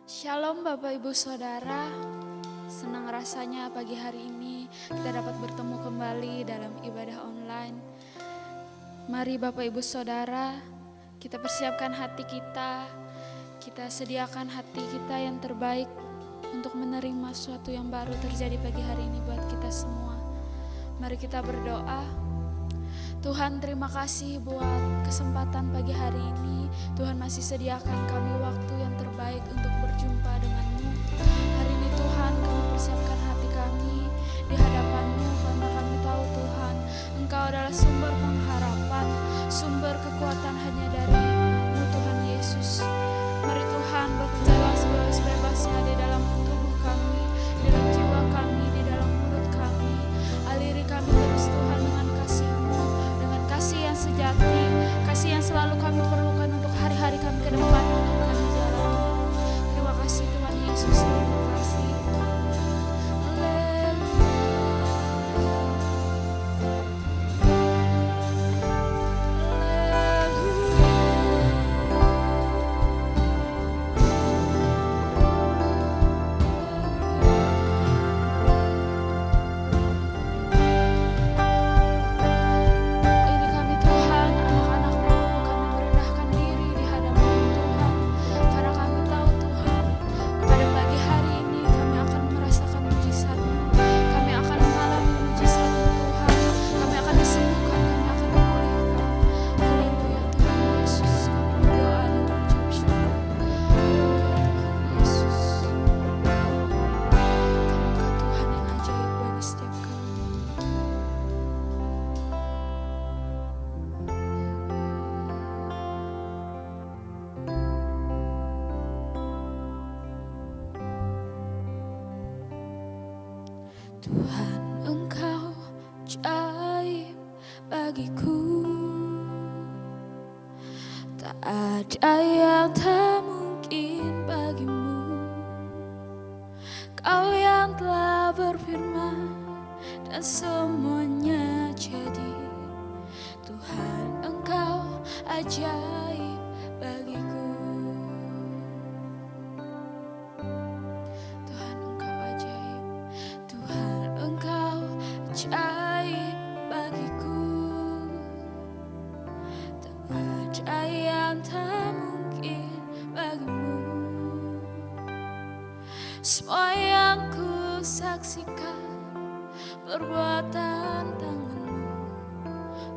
Shalom Bapak Ibu Saudara, senang rasanya pagi hari ini kita dapat bertemu kembali dalam ibadah online. Mari Bapak Ibu Saudara, kita persiapkan hati kita sediakan hati kita yang terbaik untuk menerima sesuatu yang baru terjadi pagi hari ini buat kita semua. Mari kita berdoa. Tuhan, terima kasih buat kesempatan pagi hari ini. Tuhan masih sediakan kami waktu yang terbaik untuk berjumpa dengan-Mu. Hari ini Tuhan, kami persiapkan hati kami di hadapan-Mu karena kami tahu Tuhan, Engkau adalah sumber pengharapan, sumber kekuatan hanya dari-Mu Tuhan Yesus. Mari Tuhan bekerjalah sebebas-bebasnya di dalam tubuh kami, di dalam jiwa kami, di dalam mulut kami. Aliri kami terus Tuhan dengan kasih-Mu, dengan kasih yang sejati, kasih yang selalu kami perlukan untuk hari-hari kami ke depan yang akan kami jalani. Terima kasih Tuhan Yesus, terima kasih. Tuhan, Engkau ajaib bagiku, tak ada yang tak mungkin bagimu. Kau yang telah berfirman dan semuanya jadi. Tuhan, Engkau ajaib bagiku. Ajaib bagiku, tak ada yang tak mungkin bagimu. Semua yang ku saksikan perbuatan tangan-Mu,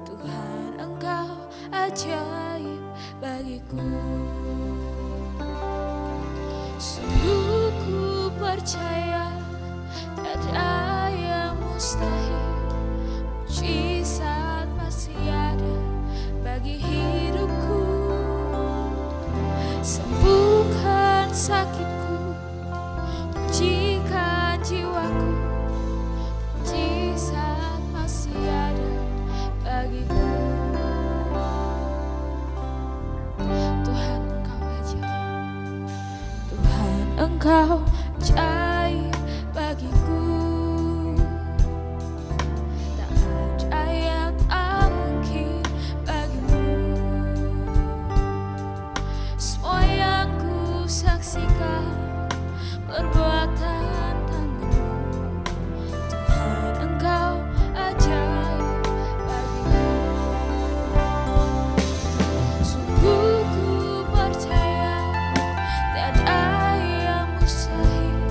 Tuhan, Engkau ajaib bagiku. Sungguh ku percaya tiada yang mustahil, mujizat masih ada bagi hidupku. Sembuhkan sakitku, ujikan jiwaku, mujizat masih ada bagiku. Tuhan, Engkau ajaib, Tuhan, Engkau ajaib bagiku. Saksikan perbuatan tangan-Mu, Tuhan, Engkau ajaib bagiku. Sungguh ku percaya tiada yang mustahil,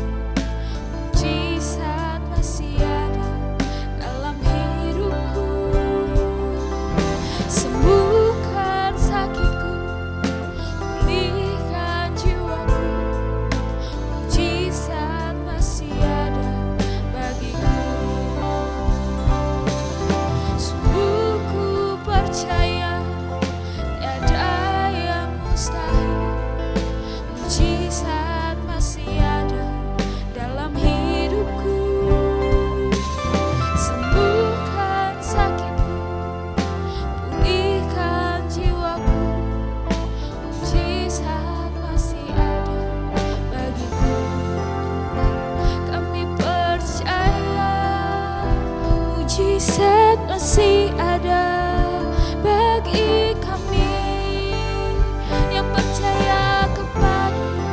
mujizat masih ada dalam hidupku. Sembuhkan sakitku, pulihkan jiwaku, mujizat masih ada bagiku. Sungguh ku percaya tiada yang mustahil, mujizat masih ada dalam hidupku. Sembuhkan sakitku, pulihkan jiwaku, mujizat masih ada bagiku. Kami percaya mujizat masih ada bagi kami yang percaya kepada-Mu.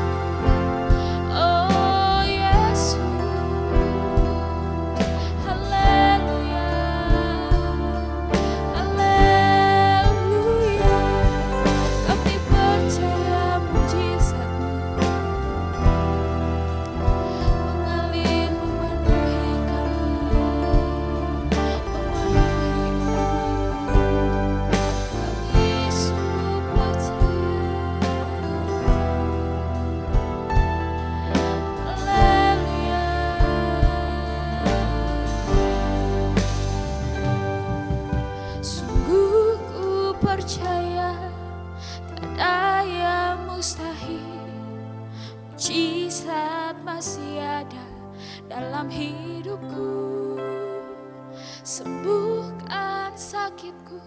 sembuhkan sakitku,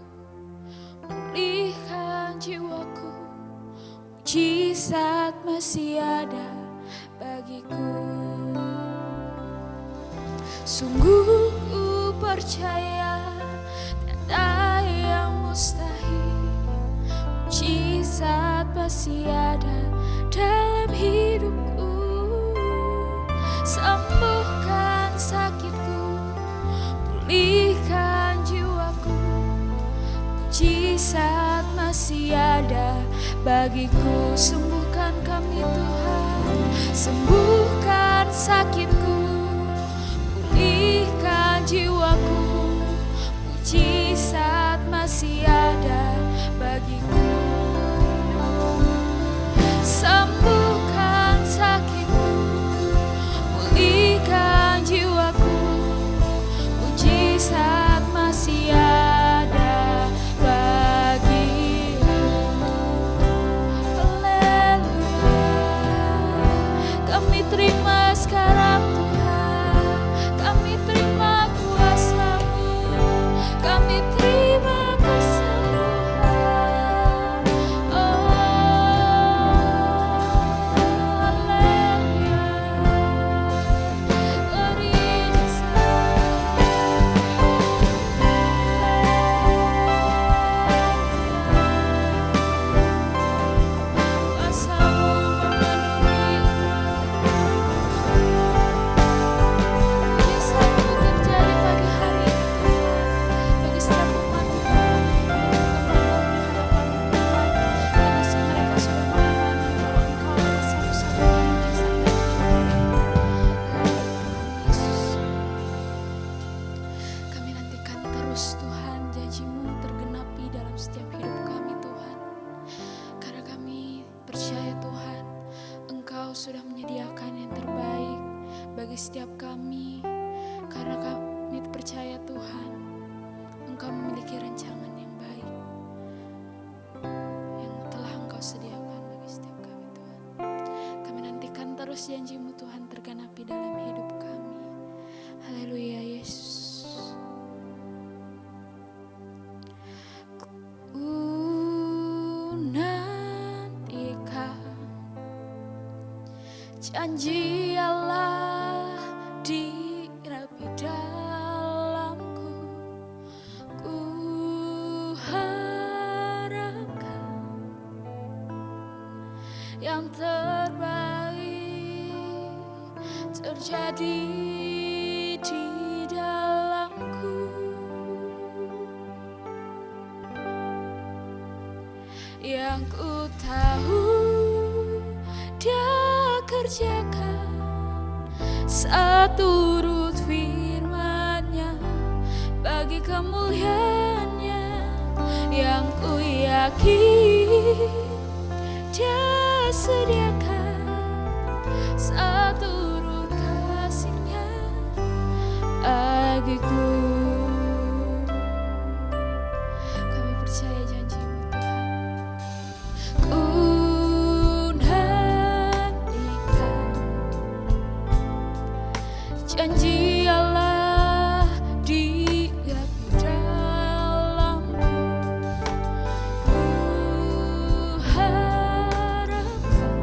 pulihkan jiwaku. Mujizat masih ada bagiku. Sungguh ku percaya tiada yang mustahil. Mujizat masih ada dalam hidupku. Sembuhkan sakitku, pulihkan jiwaku. Mujizat masih ada bagiku. Sembuhkan kami Tuhan, sembuhkan sakitku, pulihkan jiwaku. Mujizat masih ada bagiku. Sembuhkan sakitku, pulihkan jiwaku. Mujizat masih ada bagiku. Haleluya. Kami terima sekarang Tuhan, kami terima kuasa-Mu, kami terima kesembuhan. Oh, haleluya. Glory Jesus. Kuasa-Mu memenuhi mujizat-Mu terjadi pagi hari ini bagi setiap umat Tuhan yang membangun di hadapan-Mu Tuhan, dan meski mereka sudah mengalami bahwa Engkau adalah satu-satunya mujizat bagi Tuhan Yesus. Kami nantikan terus Tuhan janji-Mu tergenapi dalam setiap hidup kami Tuhan, karena kami percaya Tuhan Engkau sudah menyediakan yang terbaik bagi setiap kami, karena kami percaya Tuhan Engkau memiliki rancangan yang baik yang telah Engkau sediakan bagi setiap kami Tuhan. Kami nantikan terus janji-Mu Tuhan tergenapi dalam hidup kami. Haleluya Yesus. Ku nantikan janji Allah dirapi dalamku. Ku harapkan yang terbaik terjadi di dalamku. Yang ku tahu Dia kerjakan seturut firman-Nya bagi kemuliaan-Nya. Yang ku yakin Dia sediakan seturut kasih-Nya bagiku. Kami percaya janji-Mu Tuhan. Ku nantikan janji Allah dirapi dalamku. Ku harapkan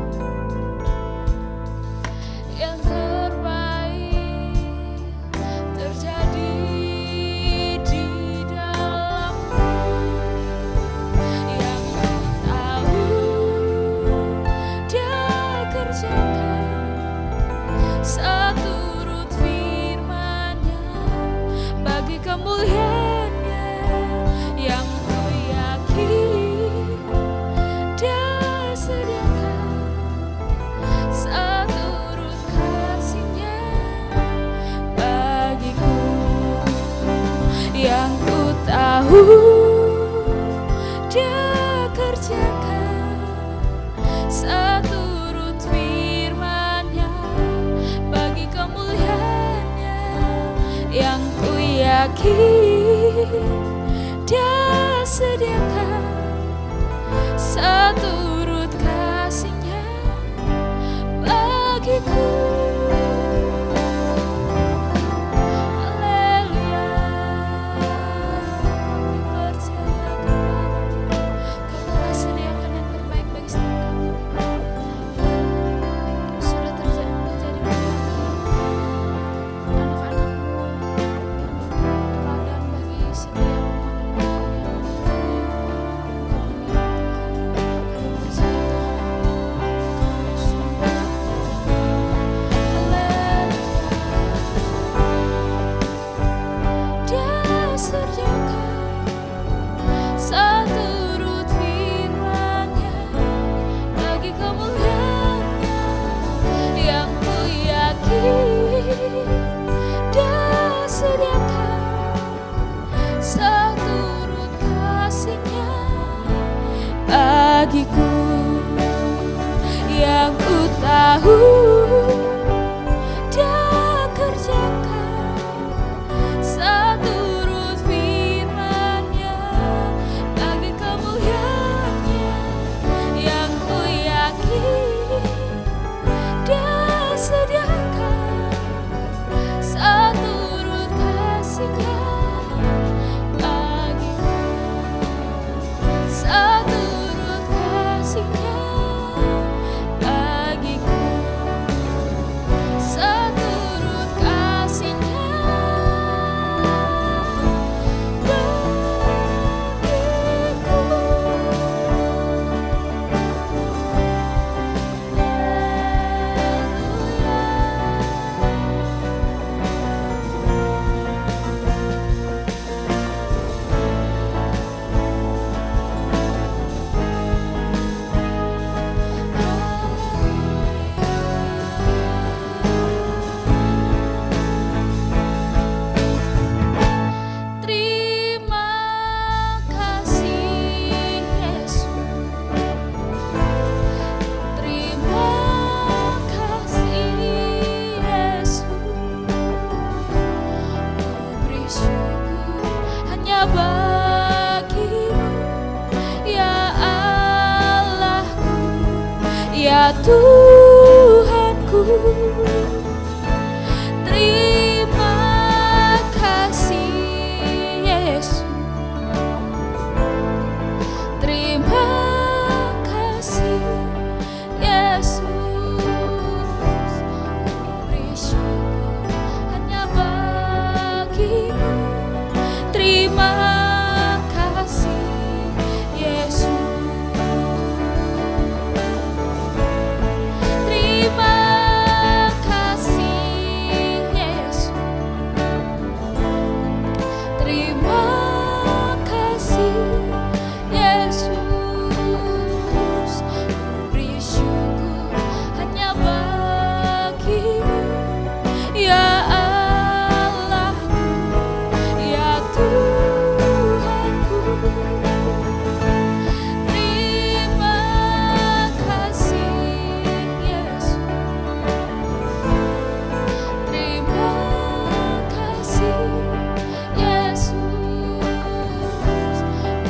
yang terbaik terjadi di dalamku. Yang ku tahu Dia kerjakan seturut firman-Nya bagi kemuliaan-Nya. Yang ku yakin Dia sediakan seturut kasih-Nya bagiku. Yang ku tahu Dia kerjakan seturut firman-Nya bagi kemuliaan-Nya. Yang ku yakin Dia sediakan seturut kasih-Nya bagiku. Haleluya. hanya bagimu, ya Allahku, ya Tuhanku. Terima kasih Yesus, terima kasih Yesus. Ku beri syukur hanya bagimu. Terima kasih Yesus, terima kasih Yesus, terima kasih Yesus. Ku beri syukur hanya bagimu, ya Allahku, ya Tuhanku. Terima kasih Yesus, terima kasih Yesus.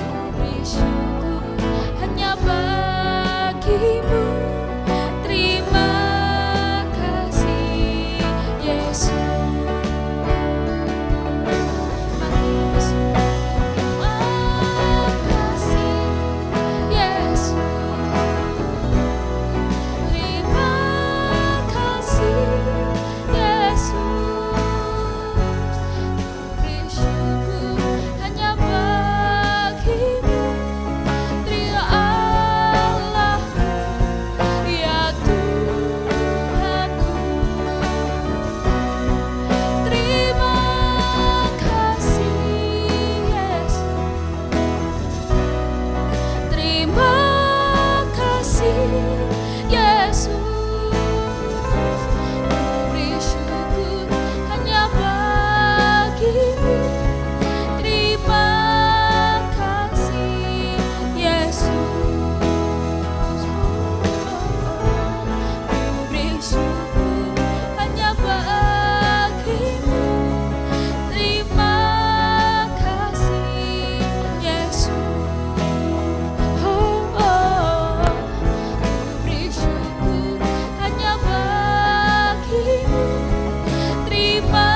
Ku beri syukur hanya bagimu. Terima kasih Yesus. Terima kasih Yesus, terima kasih Yesus. Ku beri syukur hanya bagimu, Dia Allahku, ya Tuhanku. Terima kasih Yesus, terima kasih Yesus. Ku beri syukur hanya bagimu. Terima kasih Yesus. Ku beri syukur hanya bagimu. Terima kasih Yesus. Ku beri syukur hanya bagimu. Terima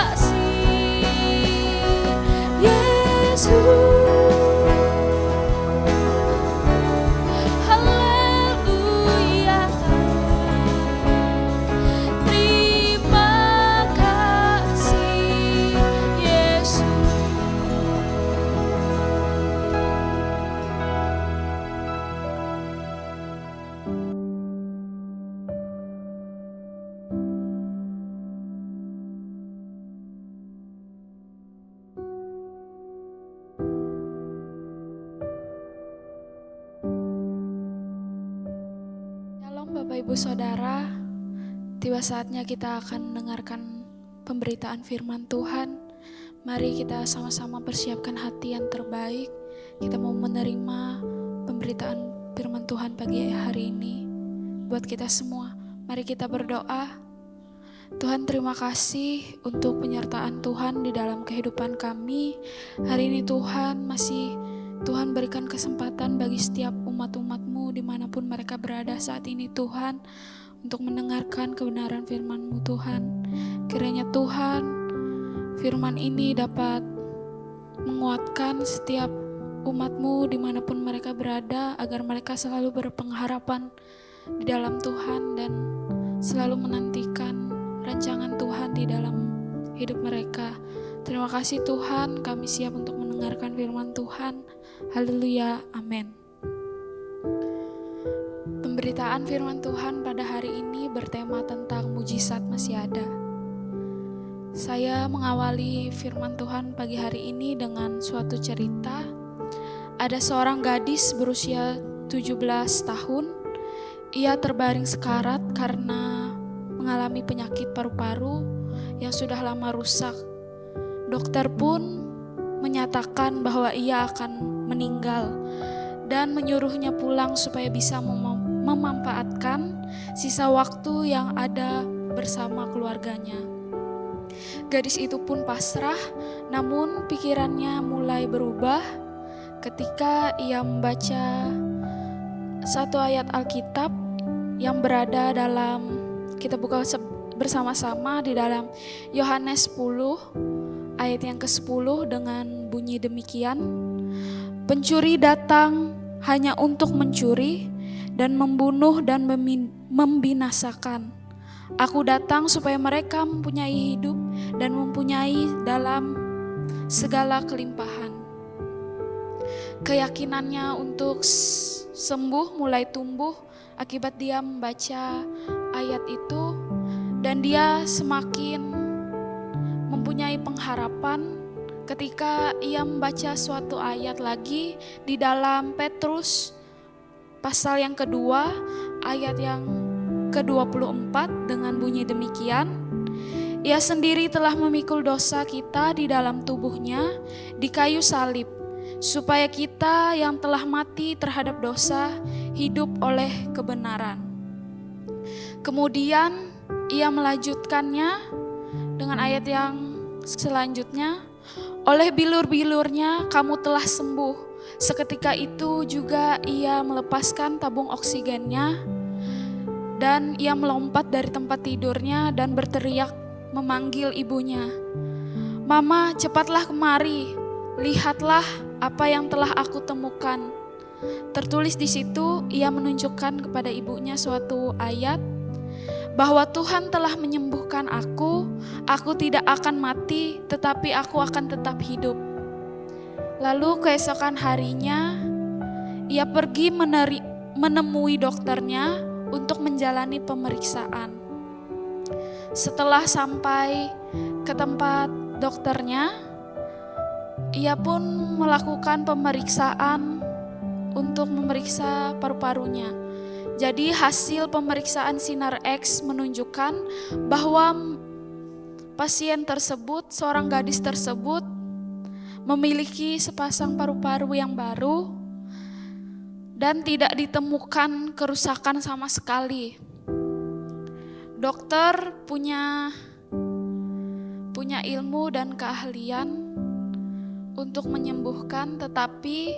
kasih Yesus. Haleluya. Terima kasih Yesus. Shalom Bapak Ibu Saudara, tiba saatnya kita akan mendengarkan pemberitaan firman Tuhan. Mari kita sama-sama persiapkan hati yang terbaik. Kita mau menerima pemberitaan firman Tuhan pagi hari ini. Buat kita semua, mari kita berdoa. Tuhan, terima kasih untuk penyertaan Tuhan di dalam kehidupan kami. Hari ini Tuhan Tuhan berikan kesempatan bagi setiap umat-umat-Mu dimanapun mereka berada saat ini Tuhan, untuk mendengarkan kebenaran firman-Mu Tuhan. Kiranya Tuhan, firman ini dapat menguatkan setiap umat-Mu dimanapun mereka berada, agar mereka selalu berpengharapan di dalam Tuhan dan selalu menantikan rancangan Tuhan di dalam hidup mereka. Terima kasih Tuhan, kami siap untuk mendengarkan firman Tuhan. Haleluya, amin. Pemberitaan firman Tuhan pada hari ini bertema tentang mujizat masih ada. Saya mengawali firman Tuhan pagi hari ini dengan suatu cerita. Ada seorang gadis berusia 17 tahun. Ia terbaring sekarat karena mengalami penyakit paru-paru yang sudah lama rusak. Dokter pun menyatakan bahwa ia akan meninggal dan menyuruhnya pulang supaya bisa memanfaatkan sisa waktu yang ada bersama keluarganya. Gadis itu pun pasrah, namun pikirannya mulai berubah ketika ia membaca satu ayat Alkitab yang berada dalam, kita buka bersama-sama di dalam Yohanes 10 ayat yang ke-10 dengan bunyi demikian. Pencuri datang hanya untuk mencuri dan membunuh dan membinasakan. Aku datang supaya mereka mempunyai hidup dan mempunyai dalam segala kelimpahan. Keyakinannya untuk sembuh mulai tumbuh akibat dia membaca ayat itu, dan dia semakin mempunyai pengharapan ketika ia membaca suatu ayat lagi di dalam Petrus pasal yang kedua ayat yang ke-24 dengan bunyi demikian. Ia sendiri telah memikul dosa kita di dalam tubuhnya di kayu salib, supaya kita yang telah mati terhadap dosa hidup oleh kebenaran. Kemudian ia melanjutkannya dengan ayat yang selanjutnya. Oleh bilur-bilurnya kamu telah sembuh. Seketika itu juga ia melepaskan tabung oksigennya dan ia melompat dari tempat tidurnya dan berteriak memanggil ibunya. Mama, cepatlah kemari. Lihatlah apa yang telah aku temukan. Tertulis di situ, ia menunjukkan kepada ibunya suatu ayat bahwa Tuhan telah menyembuhkan aku tidak akan mati, tetapi aku akan tetap hidup. Lalu keesokan harinya, ia pergi menemui dokternya untuk menjalani pemeriksaan. Setelah sampai ke tempat dokternya, ia pun melakukan pemeriksaan untuk memeriksa paru-parunya. Jadi hasil pemeriksaan sinar X menunjukkan bahwa pasien tersebut, seorang gadis tersebut, memiliki sepasang paru-paru yang baru dan tidak ditemukan kerusakan sama sekali. Dokter punya ilmu dan keahlian untuk menyembuhkan, tetapi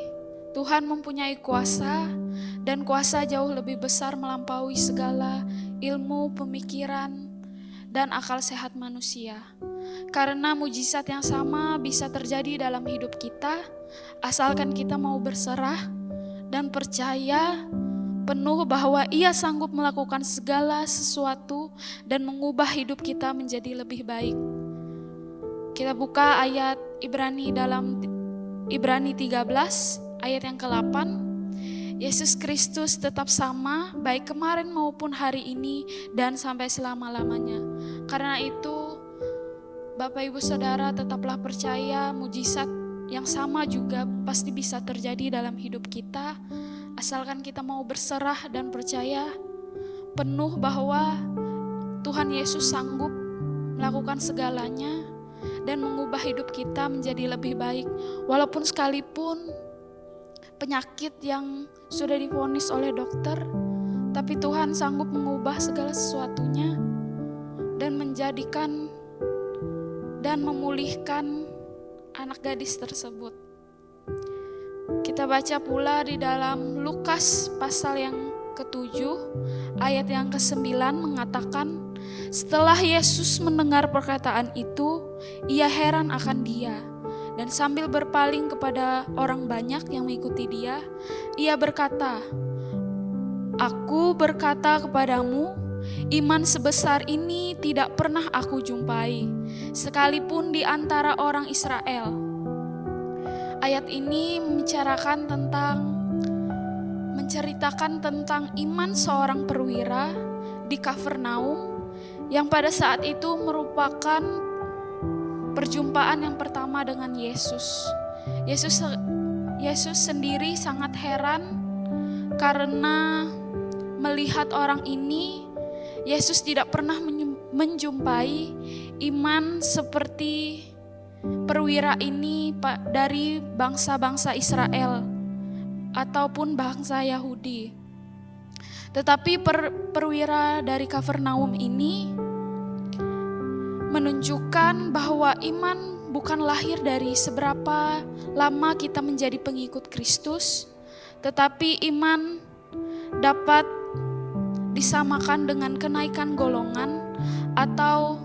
Tuhan mempunyai kuasa, dan kuasa jauh lebih besar melampaui segala ilmu, pemikiran, dan akal sehat manusia. Karena mujizat yang sama bisa terjadi dalam hidup kita, asalkan kita mau berserah dan percaya penuh bahwa Ia sanggup melakukan segala sesuatu dan mengubah hidup kita menjadi lebih baik. Kita buka ayat Ibrani dalam Ibrani 13 ayat yang ke-8. Yesus Kristus tetap sama baik kemarin maupun hari ini dan sampai selama-lamanya. Karena itu Bapak Ibu Saudara tetaplah percaya mujizat yang sama juga pasti bisa terjadi dalam hidup kita, asalkan kita mau berserah dan percaya penuh bahwa Tuhan Yesus sanggup melakukan segalanya dan mengubah hidup kita menjadi lebih baik. Walaupun sekalipun penyakit yang sudah divonis oleh dokter, tapi Tuhan sanggup mengubah segala sesuatunya dan menjadikan dan memulihkan anak gadis tersebut. Kita baca pula di dalam Lukas pasal yang ke-7 ayat yang ke-9 mengatakan, setelah Yesus mendengar perkataan itu, ia heran akan dia. Dan sambil berpaling kepada orang banyak yang mengikuti dia, ia berkata, aku berkata kepadamu, iman sebesar ini tidak pernah aku jumpai, sekalipun di antara orang Israel. Ayat ini menceritakan tentang iman seorang perwira di Kapernaum, yang pada saat itu merupakan perjumpaan yang pertama dengan Yesus. Yesus sendiri sangat heran karena melihat orang ini. Yesus tidak pernah menjumpai iman seperti perwira ini dari bangsa-bangsa Israel ataupun bangsa Yahudi. Tetapi perwira dari Kapernaum ini menunjukkan bahwa iman bukan lahir dari seberapa lama kita menjadi pengikut Kristus, tetapi iman dapat disamakan dengan kenaikan golongan atau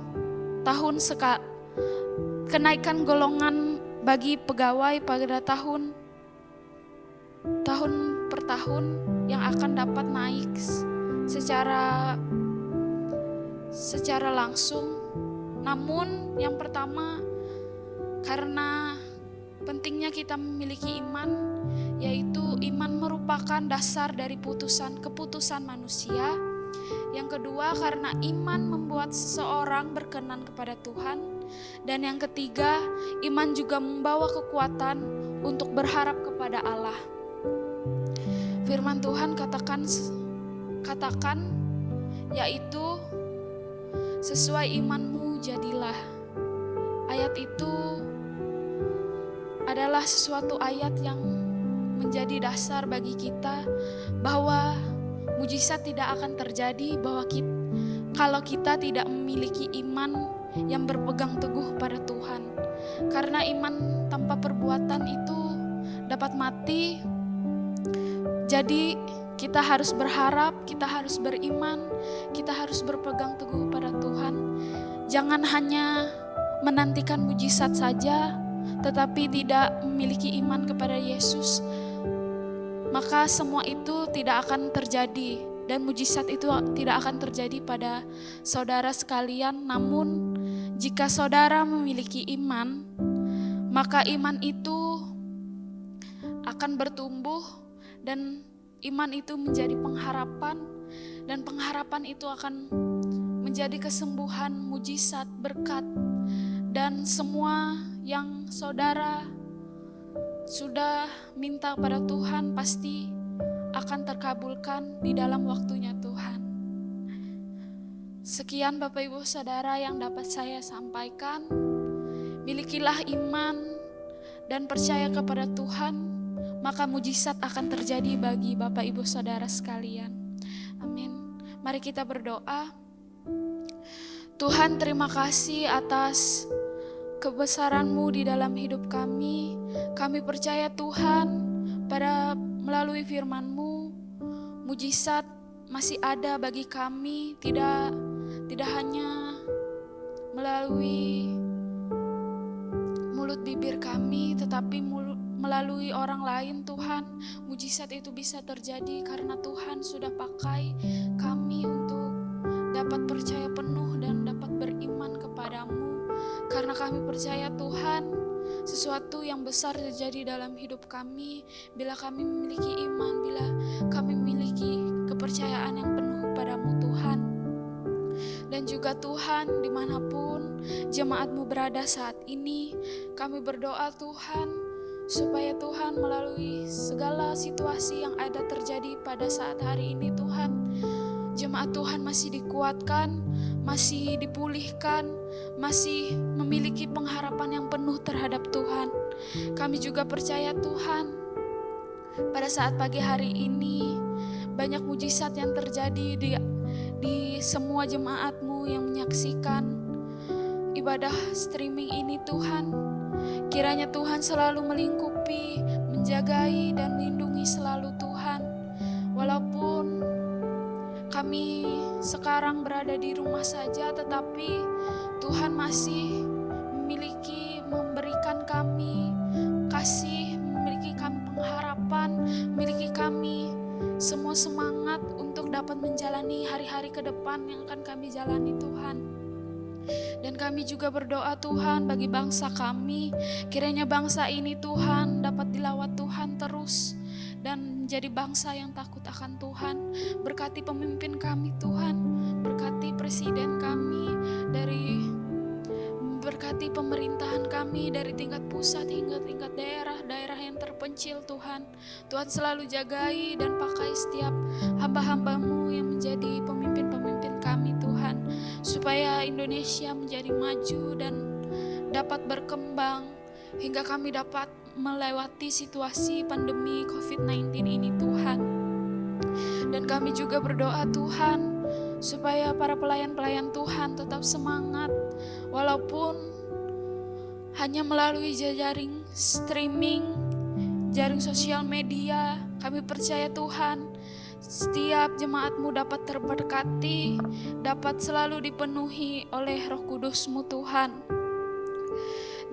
kenaikan golongan bagi pegawai pada tahun per tahun yang akan dapat naik secara langsung. Namun yang pertama, karena pentingnya kita memiliki iman, yaitu iman merupakan dasar dari keputusan manusia. Yang kedua, karena iman membuat seseorang berkenan kepada Tuhan. Dan yang ketiga, iman juga membawa kekuatan untuk berharap kepada Allah. Firman Tuhan katakan yaitu sesuai imanmu jadilah. Ayat itu adalah suatu ayat yang menjadi dasar bagi kita bahwa mujizat tidak akan terjadi kalau kita tidak memiliki iman yang berpegang teguh pada Tuhan. Karena iman tanpa perbuatan itu dapat mati. Jadi kita harus berharap, kita harus beriman, kita harus berpegang teguh pada Tuhan. Jangan hanya menantikan mujizat saja, tetapi tidak memiliki iman kepada Yesus, maka semua itu tidak akan terjadi dan mujizat itu tidak akan terjadi pada saudara sekalian. Namun jika saudara memiliki iman, maka iman itu akan bertumbuh dan iman itu menjadi pengharapan, dan pengharapan itu akan menjadi kesembuhan, mujizat, berkat, dan semua yang saudara sudah minta pada Tuhan pasti akan terkabulkan di dalam waktunya Tuhan. Sekian Bapak Ibu Saudara yang dapat saya sampaikan. Milikilah iman dan percaya kepada Tuhan, maka mujizat akan terjadi bagi Bapak Ibu Saudara sekalian. Amin. Mari kita berdoa. Tuhan, terima kasih atas kebesaran-Mu di dalam hidup kami. Kami percaya Tuhan, melalui firman-Mu, mujizat masih ada bagi kami, tidak hanya melalui mulut bibir kami, tetapi melalui orang lain. Tuhan, mujizat itu bisa terjadi karena Tuhan sudah pakai kami untuk dapat percaya penuh dan dapat beriman kepadamu. Karena kami percaya Tuhan, sesuatu yang besar terjadi dalam hidup kami bila kami memiliki iman, bila kami memiliki kepercayaan yang penuh padamu Tuhan. Dan juga Tuhan, dimanapun jemaat-Mu berada saat ini, kami berdoa Tuhan, supaya Tuhan melalui segala situasi yang ada terjadi pada saat hari ini Tuhan, jemaat Tuhan masih dikuatkan, masih dipulihkan, masih memiliki pengharapan yang penuh terhadap Tuhan. Kami juga percaya Tuhan, pada saat pagi hari ini banyak mujizat yang terjadi di semua jemaat-Mu yang menyaksikan ibadah streaming ini Tuhan. Kiranya Tuhan selalu melingkupi, menjagai dan melindungi selalu Tuhan. Walaupun kami sekarang berada di rumah saja, tetapi Tuhan masih memberikan kami kasih, memiliki kami pengharapan, memiliki kami semua semangat untuk dapat menjalani hari-hari ke depan yang akan kami jalani Tuhan. Dan kami juga berdoa Tuhan bagi bangsa kami, kiranya bangsa ini Tuhan dapat dilawat Tuhan terus dan menjadi bangsa yang takut akan Tuhan. Berkati pemimpin kami Tuhan, berkati presiden kami, berkati pemerintahan kami dari tingkat pusat hingga tingkat daerah yang terpencil Tuhan. Tuhan selalu jagai dan pakai setiap hamba-hamba-Mu yang menjadi pemimpin-pemimpin kami Tuhan, supaya Indonesia menjadi maju dan dapat berkembang hingga kami dapat melewati situasi pandemi COVID-19 ini Tuhan. Dan kami juga berdoa Tuhan, supaya para pelayan-pelayan Tuhan tetap semangat walaupun hanya melalui jaring streaming, jaring sosial media. Kami percaya Tuhan, setiap jemaat-Mu dapat terberkati, dapat selalu dipenuhi oleh Roh Kudus-Mu Tuhan.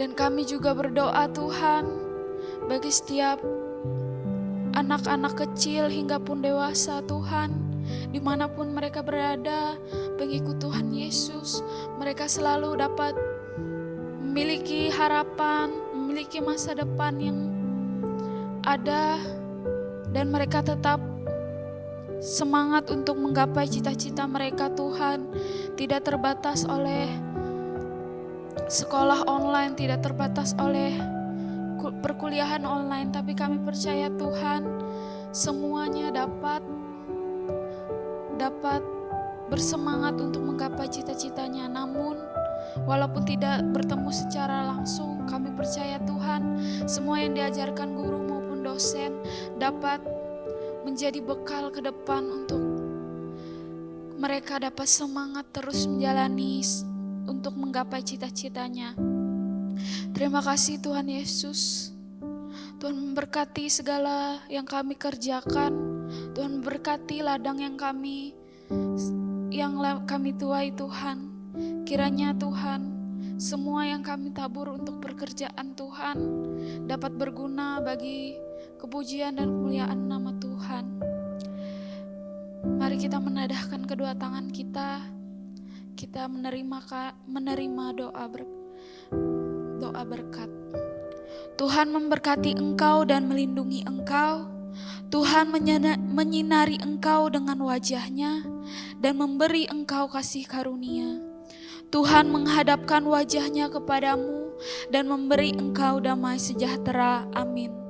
Dan kami juga berdoa Tuhan, bagi setiap anak-anak kecil hingga pun dewasa Tuhan, dimanapun mereka berada, pengikut Tuhan Yesus, mereka selalu dapat memiliki harapan, memiliki masa depan yang ada, dan mereka tetap semangat untuk menggapai cita-cita mereka Tuhan, tidak terbatas oleh sekolah online, tidak terbatas oleh perkuliahan online, tapi kami percaya Tuhan, semuanya dapat bersemangat untuk menggapai cita-citanya. Namun walaupun tidak bertemu secara langsung, kami percaya Tuhan, semua yang diajarkan guru maupun dosen dapat menjadi bekal ke depan untuk mereka dapat semangat terus menjalani untuk menggapai cita-citanya. Terima kasih Tuhan Yesus. Tuhan memberkati segala yang kami kerjakan. Tuhan memberkati ladang yang kami tuai Tuhan. Kiranya Tuhan, semua yang kami tabur untuk pekerjaan Tuhan dapat berguna bagi kepujian dan kemuliaan nama Tuhan. Mari kita menadahkan kedua tangan kita. Kita menerima doa berkat. Tuhan memberkati engkau dan melindungi engkau. Tuhan menyinari engkau dengan wajah-Nya dan memberi engkau kasih karunia. Tuhan menghadapkan wajah-Nya kepadamu dan memberi engkau damai sejahtera. Amin.